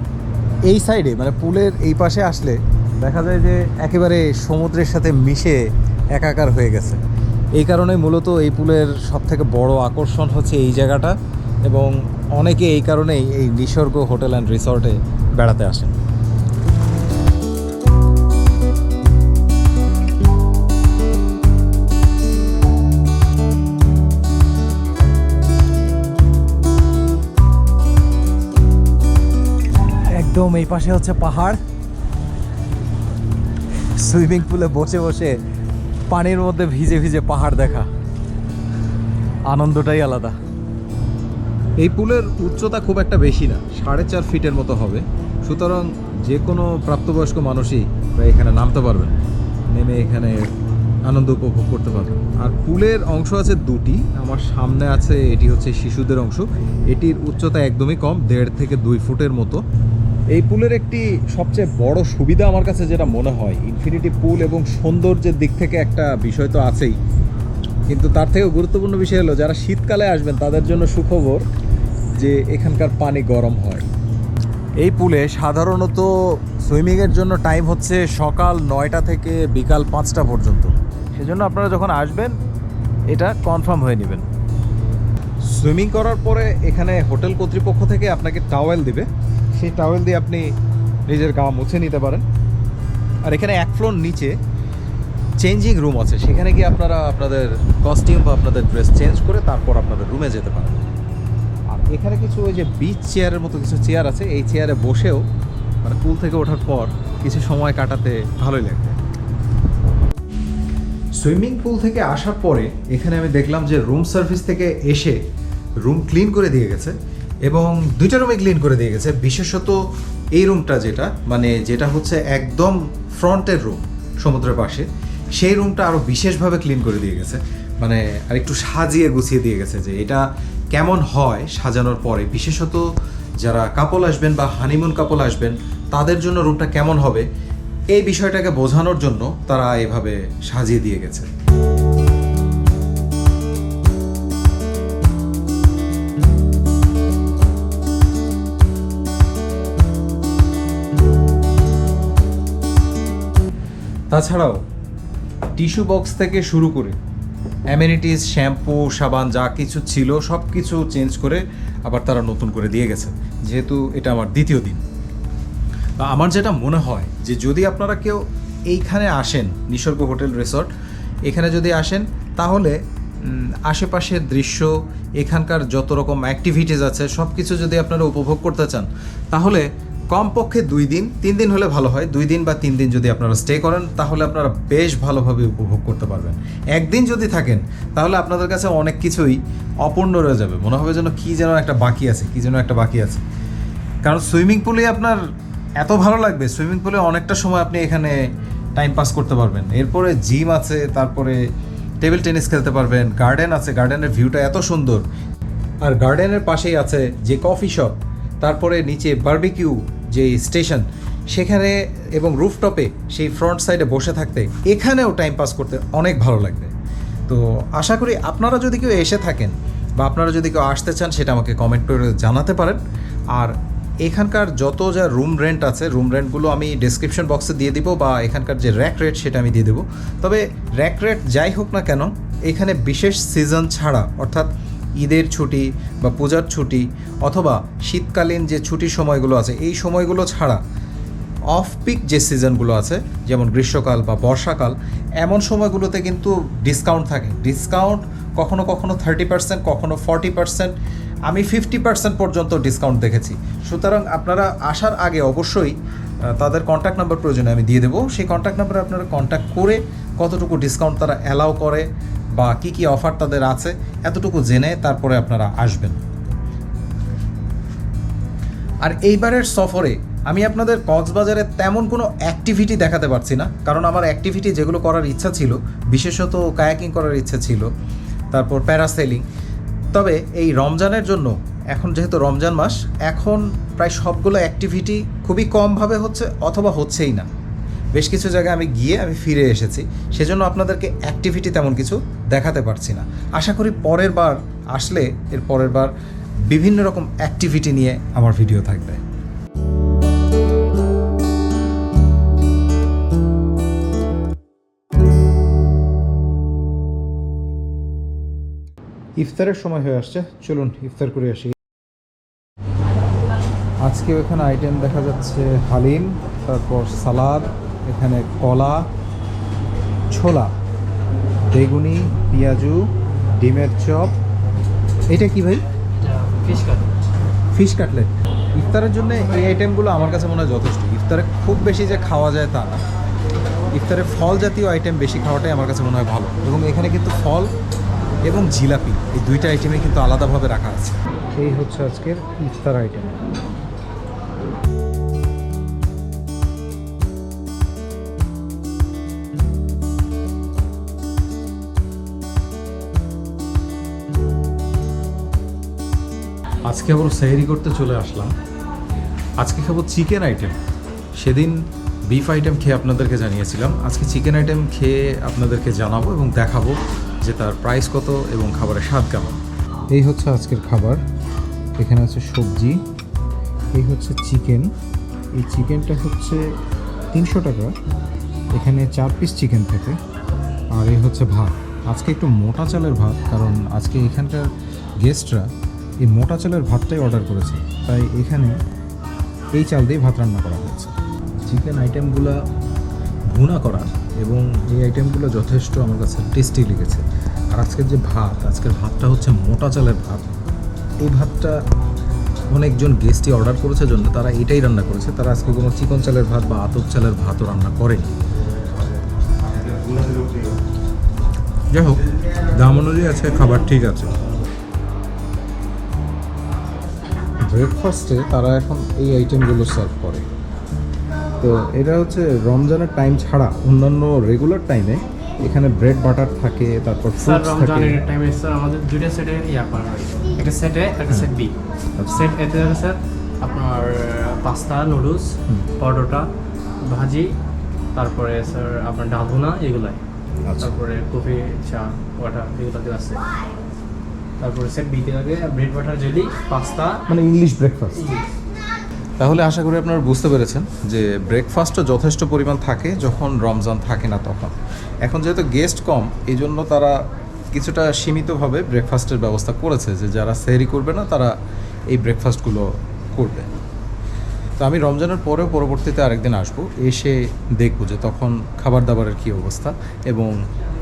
এই সাইডে মানে পুলের এই পাশে আসলে দেখা যায় যে একেবারে সমুদ্রের সাথে মিশে একাকার হয়ে গেছে। এই কারণে মূলত এই পুলের সবথেকে বড় আকর্ষণ হচ্ছে এই জায়গাটা, এবং অনেকে এই কারণেই এই নিসর্গ হোটেল অ্যান্ড রিসর্টে বেড়াতে আসেন। একদম এই পাশে হচ্ছে পাহাড়। সুইমিং পুলে বসে বসে পানির মধ্যে ভিজে ভিজে পাহাড় দেখা, আনন্দটাই আলাদা। এই পুলের উচ্চতা খুব একটা বেশি না, 4.5 ফিটের মতো হবে, সুতরাং যে কোনো প্রাপ্তবয়স্ক মানুষই প্রায় এখানে নামতে পারবেন, নেমে এখানে আনন্দ উপভোগ করতে পারবেন। আর পুলের অংশ আছে দুটি, আমার সামনে আছে, এটি হচ্ছে শিশুদের অংশ। এটির উচ্চতা একদমই কম, 1.5 থেকে 2 ফুটের মতো। এই পুলের একটি সবচেয়ে বড় সুবিধা আমার কাছে যেটা মনে হয়, ইনফিনিটি পুল এবং সৌন্দর্যের দিক থেকে একটা বিষয় তো আছেই, কিন্তু তার থেকেও গুরুত্বপূর্ণ বিষয় হলো যারা শীতকালে আসবেন তাদের জন্য সুখবর যে এখানকার পানি গরম হয়। এই পুলে সাধারণত সুইমিংয়ের জন্য টাইম হচ্ছে সকাল 9টা থেকে বিকাল 5টা পর্যন্ত। সেজন্য আপনারা যখন আসবেন এটা কনফার্ম হয়ে নেবেন। সুইমিং করার পরে এখানে হোটেল কর্তৃপক্ষ থেকে আপনাকে টাওয়েল দিবে, সেই টাওয়েল দিয়ে আপনি নিজের গা মুছে নিতে পারেন। আর এখানে 1 ফ্লোর নিচে চেঞ্জিং রুম আছে, সেখানে গিয়ে আপনারা আপনাদের কস্টিউম বা আপনাদের ড্রেস চেঞ্জ করে তারপর আপনাদের রুমে যেতে পারেন। আর এখানে কিছু ওই যে বিচ চেয়ারের মতো কিছু চেয়ার আছে, এই চেয়ারে বসেও মানে পুল থেকে ওঠার পর কিছু সময় কাটাতে ভালোই লাগবে। সুইমিং পুল থেকে আসার পরে এখানে আমি দেখলাম যে রুম সার্ভিস থেকে এসে রুম ক্লিন করে দিয়ে গেছে এবং 2টা রুমে ক্লিন করে দিয়ে গেছে। বিশেষত এই রুমটা যেটা হচ্ছে একদম ফ্রন্টের রুম সমুদ্রের পাশে, সেই রুমটা আরও বিশেষভাবে ক্লিন করে দিয়ে গেছে, মানে আর একটু সাজিয়ে গুছিয়ে দিয়ে গেছে যে এটা কেমন হয় সাজানোর পরে। বিশেষত যারা কাপল আসবেন বা হানিমুন কাপল আসবেন তাদের জন্য রুমটা কেমন হবে এই বিষয়টাকে বোঝানোর জন্য তারা এভাবে সাজিয়ে দিয়ে গেছে। তাছাড়াও টিস্যু বক্স থেকে শুরু করে অ্যামেনিটিস, শ্যাম্পু, সাবান যা কিছু ছিল সব কিছু চেঞ্জ করে আবার তারা নতুন করে দিয়ে গেছে। যেহেতু এটা আমার দ্বিতীয় দিন, আমার যেটা মনে হয় যে যদি আপনারা কেউ এইখানে আসেন, নিসর্গ হোটেল রিসর্ট এখানে যদি আসেন, তাহলে আশেপাশের দৃশ্য, এখানকার যত রকম অ্যাক্টিভিটিস আছে সব কিছু যদি আপনারা উপভোগ করতে চান, তাহলে কমপক্ষে 2 দিন, 3 দিন হলে ভালো হয়। 2 দিন বা 3 দিন যদি আপনারা স্টে করেন তাহলে আপনারা বেশ ভালোভাবে উপভোগ করতে পারবেন। একদিন যদি থাকেন তাহলে আপনাদের কাছে অনেক কিছুই অপূর্ণ রয়ে যাবে, মনে হবে যেন কী যেন একটা বাকি আছে। কারণ সুইমিং পুলে আপনার এত ভালো লাগবে, সুইমিং পুলে অনেকটা সময় আপনি এখানে টাইম পাস করতে পারবেন। এরপরে জিম আছে, তারপরে টেবিল টেনিস খেলতে পারবেন, গার্ডেন আছে, গার্ডেনের ভিউটা এত সুন্দর। আর গার্ডেনের পাশেই আছে যে কফি শপ, তারপরে নিচে বারবিকিউ যে স্টেশন সেখানে, এবং রুফটপে সেই ফ্রন্ট সাইডে বসে থাকতে এখানেও টাইম পাস করতে অনেক ভালো লাগবে। তো আশা করি আপনারা যদি কেউ এসে থাকেন বা আপনারা যদি কেউ আসতে চান সেটা আমাকে কমেন্ট করে জানাতে পারেন। আর এখানকার যত যা রুম রেন্ট আছে, রুম রেন্টগুলো আমি ডেসক্রিপশন বক্সে দিয়ে দিব, বা এখানকার যে র্যাক রেট সেটা আমি দিয়ে দেবো। তবে র্যাক রেট যাই হোক না কেন, এখানে বিশেষ সিজন ছাড়া, অর্থাৎ ঈদের ছুটি বা পূজার ছুটি অথবা শীতকালীন যে ছুটির সময়গুলো আছে এই সময়গুলো ছাড়া অফ পিক যে সিজনগুলো আছে, যেমন গ্রীষ্মকাল বা বর্ষাকাল, এমন সময়গুলোতে কিন্তু ডিসকাউন্ট থাকে। ডিসকাউন্ট কখনো কখনো 30%, কখনো 40%, আমি 50% পর্যন্ত ডিসকাউন্ট দেখেছি। সুতরাং আপনারা আসার আগে অবশ্যই তাদের কন্ট্যাক্ট নাম্বার প্রয়োজনে আমি দিয়ে দেবো, সেই কন্ট্যাক্ট নাম্বারে আপনারা কন্ট্যাক্ট করে কতটুকু ডিসকাউন্ট তারা অ্যালাউ করে বা কী কী অফার তাদের আছে এতটুকু জেনে তারপরে আপনারা আসবেন। আর এইবারের সফরে আমি আপনাদের কক্সবাজারে তেমন কোনো অ্যাক্টিভিটি দেখাতে পারছি না, কারণ আমার অ্যাক্টিভিটি যেগুলো করার ইচ্ছা ছিল, বিশেষত কায়াকিং করার ইচ্ছা ছিল, তারপর প্যারাসেলিং। তবে এই রমজানের জন্য, এখন যেহেতু রমজান মাস, এখন প্রায় সবগুলো অ্যাক্টিভিটি খুবই কমভাবে হচ্ছে অথবা হচ্ছেই না। বেশ কিছু জায়গায় আমি ফিরে এসেছি, সেজন্য আপনাদেরকে অ্যাক্টিভিটি তেমন কিছু দেখাতে পারছি না। আশা করি পরের বার আসলে এর পরের বার বিভিন্ন রকম অ্যাক্টিভিটি নিয়ে আমার ভিডিও থাকবে। ইফতারের সময় হয়ে আসছে, চলুন ইফতার করে আসি। আজকে এখানে আইটেম দেখা যাচ্ছে হালিম, তারপর সালাদ, এখানে কলা, ছোলা, বেগুনি, পেঁয়াজু, ডিমের চপ। এটা কি ভাই? Fish cutlet. ইফতারের জন্য এই আইটেমগুলো আমার কাছে মনে হয় যথেষ্ট। ইফতারে খুব বেশি যে খাওয়া যায় তা না, ইফতারে ফল জাতীয় আইটেম বেশি খাওয়াটাই আমার কাছে মনে হয় ভালো। এবং এখানে কিন্তু ফল এবং জিলাপি এই 2টা আইটেমে কিন্তু আলাদাভাবে রাখা আছে। এই হচ্ছে আজকের ইফতার আইটেম। আজকে আবার সেহরি করতে চলে আসলাম। আজকে খাবো চিকেন আইটেম। সেদিন বিফ আইটেম খেয়ে আপনাদেরকে জানিয়েছিলাম, আজকে চিকেন আইটেম খেয়ে আপনাদেরকে জানাবো এবং দেখাবো যে তার প্রাইস কত এবং খাবারের স্বাদ কেমন। এই হচ্ছে আজকের খাবার। এখানে আছে সবজি, এই হচ্ছে চিকেন। এই চিকেনটা হচ্ছে 300 টাকা, এখানে 4 পিস চিকেন থাকে। আর এই হচ্ছে ভাত। আজকে একটু মোটা চালের ভাত, কারণ আজকে এখানকার গেস্টরা এই মোটা চালের ভাতটাই অর্ডার করেছে, তাই এখানে এই চাল দিয়ে ভাত রান্না করা হয়েছে। চিকেন আইটেমগুলো ভুনা করা এবং এই আইটেমগুলো যথেষ্ট আমার কাছে টেস্টি লেগেছে। আর আজকের যে ভাত, আজকের ভাতটা হচ্ছে মোটা চালের ভাত। এই ভাতটা অনেকজন গেস্টই অর্ডার করেছে জন্য তারা এটাই রান্না করেছে। তারা আজকে কোনো চিকন চালের ভাত বা আতপ চালের ভাতও রান্না করেনি। যাই হোক, দাম অনুযায়ী আছে, খাবার ঠিক আছে। ব্রেকফাস্টে তারা এখন এই আইটেমগুলো সার্ভ করে। তো এটা হচ্ছে রমজানের টাইম ছাড়া অন্যান্য রেগুলার টাইমে এখানে ব্রেড বাটার থাকে, তারপর স্যার ফ্রুটস থাকে। রমজানের টাইমে স্যার আমাদের দুইটা সেটে করা হয়, একটা সেটে একটা সেট বি। সেট এতে থাকে স্যার আপনার পাস্তা, নুডলস, পরোটা, ভাজি, তারপরে স্যার আপনার ডাল ভুনা এগুলাই, আচ্ছা। তারপরে কফি, চা, ওয়াটার এগুলো আছে। তারপরে সেট বিতে থাকে ব্রেড বাটার, জেলি, পাস্তা, মানে ইংলিশ ব্রেকফাস্ট। তাহলে আশা করি আপনারা বুঝতে পেরেছেন যে ব্রেকফাস্টও যথেষ্ট পরিমাণ থাকে যখন রমজান থাকে না তখন। এখন যেহেতু গেস্ট কম, এই জন্য তারা কিছুটা সীমিতভাবে ব্রেকফাস্টের ব্যবস্থা করেছে, যে যারা সেহরি করবে না তারা এই ব্রেকফাস্টগুলো করবে। তো আমি রমজানের পরেও পরবর্তীতে আরেকদিন আসবো, এসে দেখবো যে তখন খাবার দাবারের কী অবস্থা এবং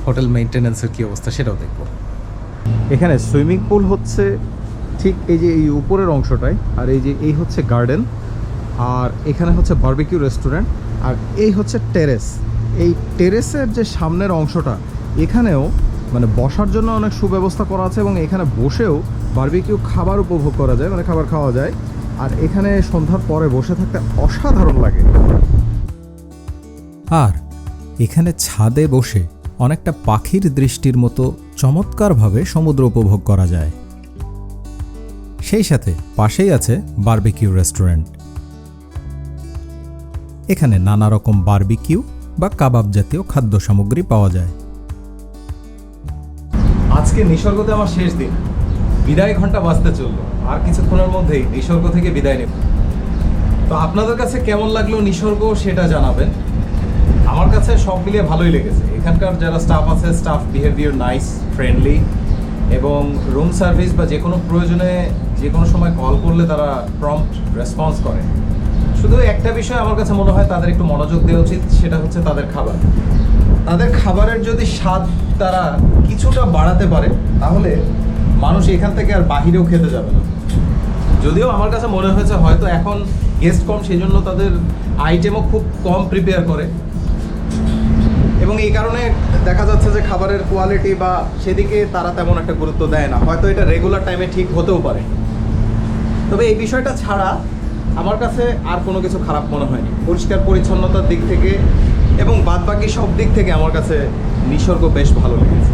হোটেল মেইনটেনেন্সের কী অবস্থা সেটাও দেখবো। এখানে সুইমিং পুল হচ্ছে ঠিক এই যে এই উপরের অংশটায়, আর এই হচ্ছে গার্ডেন, আর এখানে হচ্ছে বারবিকিউ রেস্টুরেন্ট, আর এই হচ্ছে টেরেস। এই টেরেসের যে সামনের অংশটা, এখানেও মানে বসার জন্য অনেক সুব্যবস্থা করা আছে এবং এখানে বসেও বারবিকিউ খাবার উপভোগ করা যায়, মানে খাবার খাওয়া যায়। আর এখানে সন্ধ্যার পরে বসে থাকতে অসাধারণ লাগে। আর এখানে ছাদে বসে অনেকটা পাখির দৃষ্টির মতো চমৎকারভাবে সমুদ্র উপভোগ করা যায়। সেই সাথে পাশেই আছে বারবিকিউ রেস্টুরেন্ট। এখানে নানা রকম বারবিকিউ বা কাবাব জাতীয় খাদ্য সামগ্রী পাওয়া যায়। আজকে নিসর্গতে আমার শেষ দিন, বিদায় ঘন্টা বাজতে চললো। আর কিছুক্ষণের মধ্যেই নিসর্গ থেকে বিদায় নেব। তো আপনাদের কাছে কেমন লাগলো নিসর্গ সেটা জানাবেন। আমার কাছে সব মিলিয়ে ভালোই লেগেছে। এখানকার যারা স্টাফ আছে, স্টাফ বিহেভিয়ার নাইস, ফ্রেন্ডলি, এবং রুম সার্ভিস বা যে কোনো প্রয়োজনে যে কোনো সময় কল করলে তারা প্রম্পট রেসপন্স করে। শুধু একটা বিষয় আমার কাছে মনে হয় তাদের একটু মনোযোগ দেওয়া উচিত, সেটা হচ্ছে তাদের খাবার। তাদের খাবারের যদি স্বাদ তারা কিছুটা বাড়াতে পারে, তাহলে মানুষ এখান থেকে আর বাহিরেও খেতে যাবে না। যদিও আমার কাছে মনে হয়েছে হয়তো এখন গেস্ট কম, সেই জন্য তাদের আইটেমও খুব কম প্রিপেয়ার করে, এবং এই কারণে দেখা যাচ্ছে যে খাবারের কোয়ালিটি বা সেদিকে তারা তেমন একটা গুরুত্ব দেয় না। হয়তো এটা রেগুলার টাইমে ঠিক হতেও পারে। তবে এই বিষয়টা ছাড়া আমার কাছে আর কোনো কিছু খারাপ মনে হয়নি। পরিষ্কার পরিচ্ছন্নতার দিক থেকে এবং বাদবাকি সব দিক থেকে আমার কাছে নিসর্গ বেশ ভালো লেগেছে।